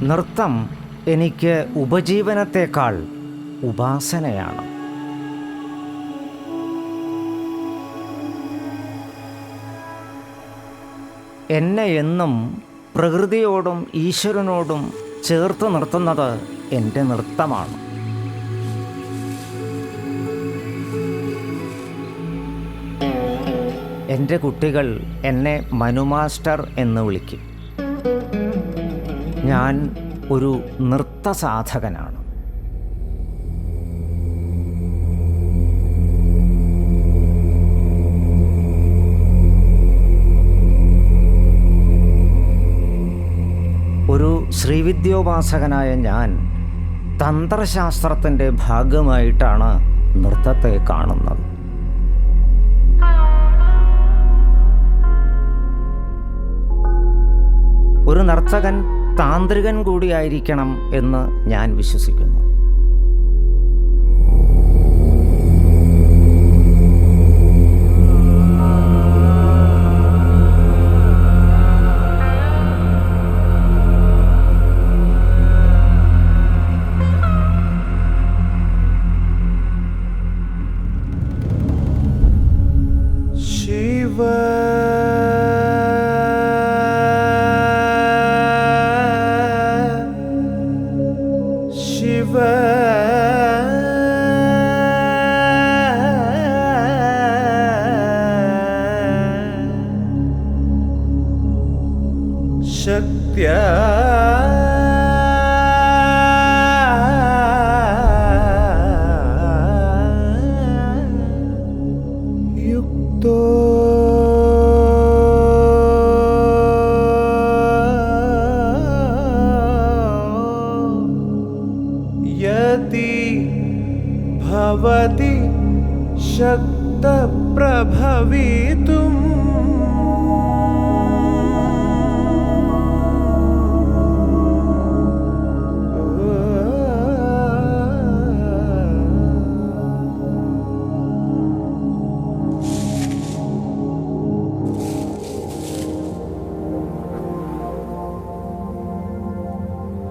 നൃത്തം എനിക്ക് ഉപജീവനത്തേക്കാൾ ഉപാസനയാണ്. എന്നെ എന്നും പ്രകൃതിയോടും ഈശ്വരനോടും ചേർത്ത് നിർത്തുന്നത് എൻ്റെ നൃത്തമാണ്. എൻ്റെ കുട്ടികൾ എന്നെ മനു മാസ്റ്റർ എന്ന് വിളിക്കും. ഞാൻ ഒരു നൃത്ത സാധകനാണ്. ഒരു ശ്രീവിദ്യോപാസകനായ ഞാൻ തന്ത്രശാസ്ത്രത്തിൻ്റെ ഭാഗമായിട്ടാണ് നൃത്തത്തെ കാണുന്നത്. ഒരു നർത്തകൻ താന്ത്രികൻ കൂടിയായിരിക്കണം എന്ന് ഞാൻ വിശ്വസിക്കുന്നു. ശക്ത്യാ യുക്തോ യതി ഭവതി ശക്തപ്രഭവിതും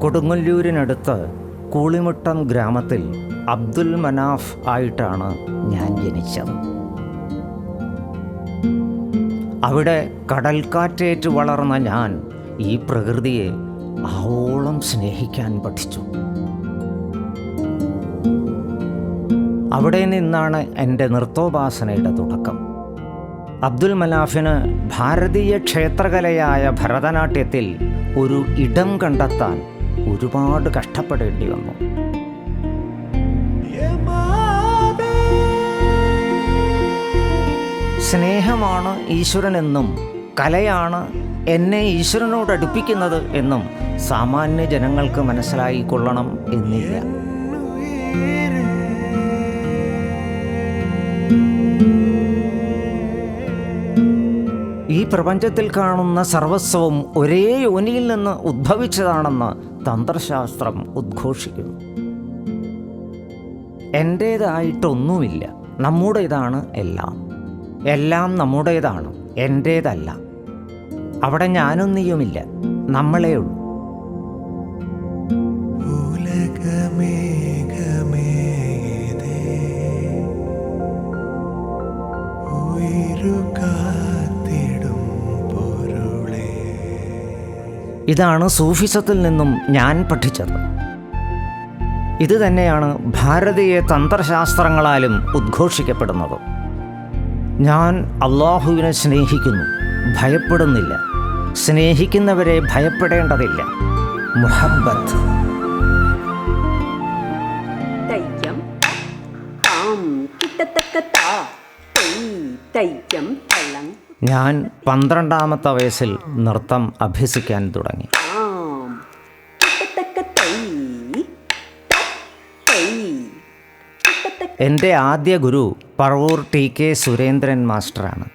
കൊടുങ്ങല്ലൂരിനടുത്ത് കൂളിമുട്ടം ഗ്രാമത്തിൽ അബ്ദുൽ മനാഫ് ആയിട്ടാണ് ഞാൻ ജനിച്ചത്. അവിടെ കടൽക്കാറ്റേറ്റ് വളർന്ന ഞാൻ ഈ പ്രകൃതിയെ ആവോളം സ്നേഹിക്കാൻ പഠിച്ചു. അവിടെ നിന്നാണ് എൻ്റെ നൃത്തോപാസനയുടെ തുടക്കം. അബ്ദുൽ മനാഫിന് ഭാരതീയ ക്ഷേത്രകലയായ ഭരതനാട്യത്തിൽ ഒരു ഇടം കണ്ടെത്താൻ ഒരുപാട് കഷ്ടപ്പെടേണ്ടി വന്നു. സ്നേഹമാണ് ഈശ്വരനെന്നും കലയാണ് എന്നെ ഈശ്വരനോട് അടുപ്പിക്കുന്നത് എന്നും സാമാന്യ ജനങ്ങൾക്ക് മനസ്സിലായിക്കൊള്ളണം എന്നില്ല. ഈ പ്രപഞ്ചത്തിൽ കാണുന്ന സർവസ്വവും ഒരേ യോനിയിൽ നിന്ന് ഉദ്ഭവിച്ചതാണെന്ന് തന്ത്രശാസ്ത്രം ഉദ്ഘോഷിക്കുന്നു. എൻ്റേതായിട്ടൊന്നുമില്ല, നമ്മുടേതാണ് എല്ലാം. എല്ലാം നമ്മുടേതാണ്, എൻ്റേതല്ല. അവിടെ ഞാനൊന്നിയുമില്ല, നമ്മളേ ഉള്ളൂ. ഇതാണ് സൂഫിസത്തിൽ നിന്നും ഞാൻ പഠിച്ചത്. ഇത് തന്നെയാണ് ഭാരതീയ തന്ത്രശാസ്ത്രങ്ങളാലും ഉദ്ഘോഷിക്കപ്പെടുന്നത്. ഞാൻ അള്ളാഹുവിനെ സ്നേഹിക്കുന്നു, ഭയപ്പെടുന്നില്ല. സ്നേഹിക്കുന്നവരെ ഭയപ്പെടേണ്ടതില്ല. മുഹബ്ബത്ത്. ഞാൻ 12ാമത്തെ വയസ്സിൽ നൃത്തം അഭ്യസിക്കാൻ തുടങ്ങി. എൻ്റെ ആദ്യ ഗുരു പറവൂർ TK സുരേന്ദ്രൻ മാസ്റ്ററാണ്.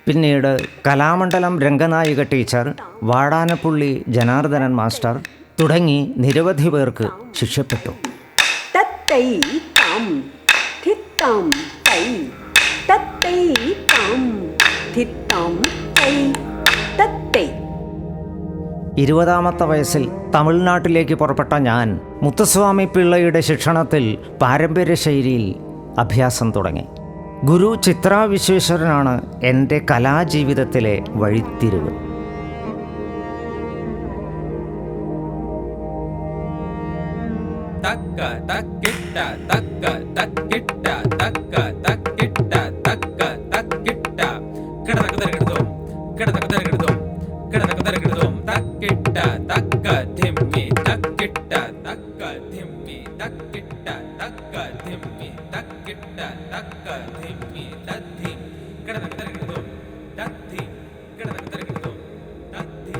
പിന്നീട് കലാമണ്ഡലം രംഗനായിക ടീച്ചർ, വാടാനപ്പള്ളി ജനാർദ്ദനൻ മാസ്റ്റർ തുടങ്ങി നിരവധി പേർക്ക് ശിഷ്യപ്പെട്ടു. തത്തൈ താം ധിത്താം തൈ തത്തൈ 20-ാമത്തെ വയസ്സിൽ തമിഴ്നാട്ടിലേക്ക് പുറപ്പെട്ട ഞാൻ മുത്തുസ്വാമി പിള്ളയുടെ ശിക്ഷണത്തിൽ പാരമ്പര്യ ശൈലിയിൽ അഭ്യാസം തുടങ്ങി. ഗുരു ചിത്രാ വിശ്വേശ്വരനാണ് എൻ്റെ കലാജീവിതത്തിലെ വഴിത്തിരിവ്. തക്ക തക്കിട്ട തക്ക തക്കിട്ട തക്ക തക്കിട്ട തക്ക തക്കിട്ട കിടതകതരകിടതോ കിടതകതരകിടതോ കിടതകതരകിടതോ തക്കിട്ട തക്ക ധിമ്മി തക്കിട്ട തക്ക ധിമ്മി തക്കിട്ട തക്ക ധിമ്മി തക്കിട്ട തക്ക ധിമ്മി തദ്ധി കിടതകതരകിടതോ തദ്ധി കിടതകതരകിടതോ തദ്ധി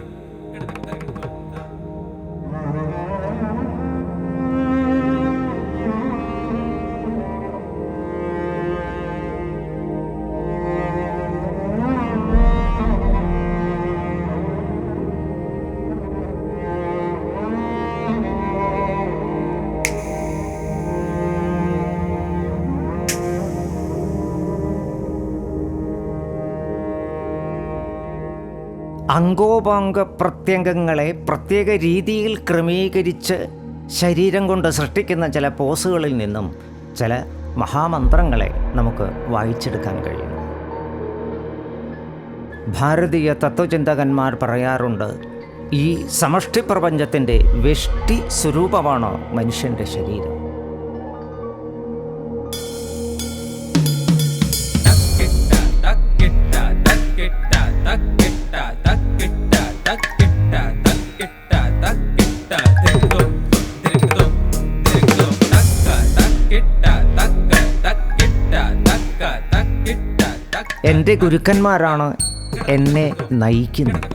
കിടതകതരകിടതോ. അംഗോപാംഗ പ്രത്യംഗങ്ങളെ പ്രത്യേക രീതിയിൽ ക്രമീകരിച്ച് ശരീരം കൊണ്ട് സൃഷ്ടിക്കുന്ന ചില പോസുകളിൽ നിന്നും ചില മഹാമന്ത്രങ്ങളെ നമുക്ക് വായിച്ചെടുക്കാൻ കഴിയും. ഭാരതീയ തത്വചിന്തകന്മാർ പറയാറുണ്ട്, ഈ സമഷ്ടി പ്രപഞ്ചത്തിൻ്റെ വെഷ്ടി സ്വരൂപമാണ് മനുഷ്യൻ്റെ ശരീരം. എൻ്റെ ഗുരുക്കന്മാരാണ് എന്നെ നയിക്കുന്നത്.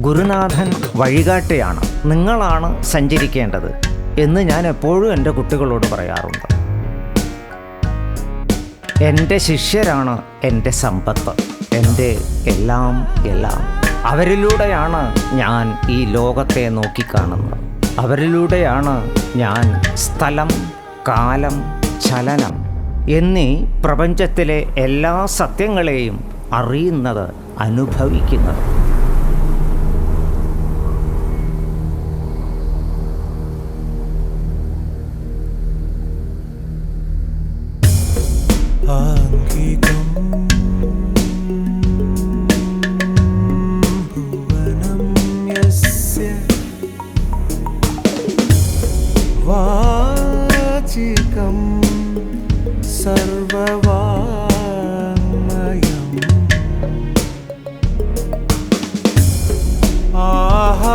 ഗുരുനാഥൻ വഴികാട്ടിയാണ്, നിങ്ങളാണ് സഞ്ചരിക്കേണ്ടത് എന്ന് ഞാൻ എപ്പോഴും എൻ്റെ കുട്ടികളോട് പറയാറുണ്ട്. എൻ്റെ ശിഷ്യരാണ് എൻ്റെ സമ്പത്ത്, എൻ്റെ എല്ലാം എല്ലാം. അവരിലൂടെയാണ് ഞാൻ ഈ ലോകത്തെ നോക്കിക്കാണുന്നത്. അവരിലൂടെയാണ് ഞാൻ സ്ഥലം, കാലം, ചലനം എന്നീ പ്രപഞ്ചത്തിലെ എല്ലാ സത്യങ്ങളെയും അറിയുന്നത്, അനുഭവിക്കുന്നത്. വാചികം സർവവാങ്മയം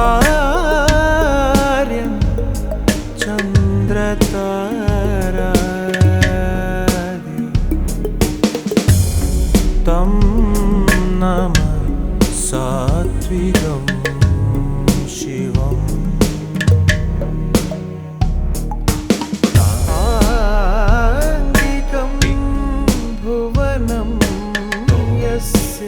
ആഹാര്യം ചന്ദ്രതാരാദി തം നമ സാത്വികം ശിവം ഭുവനം യസ്യ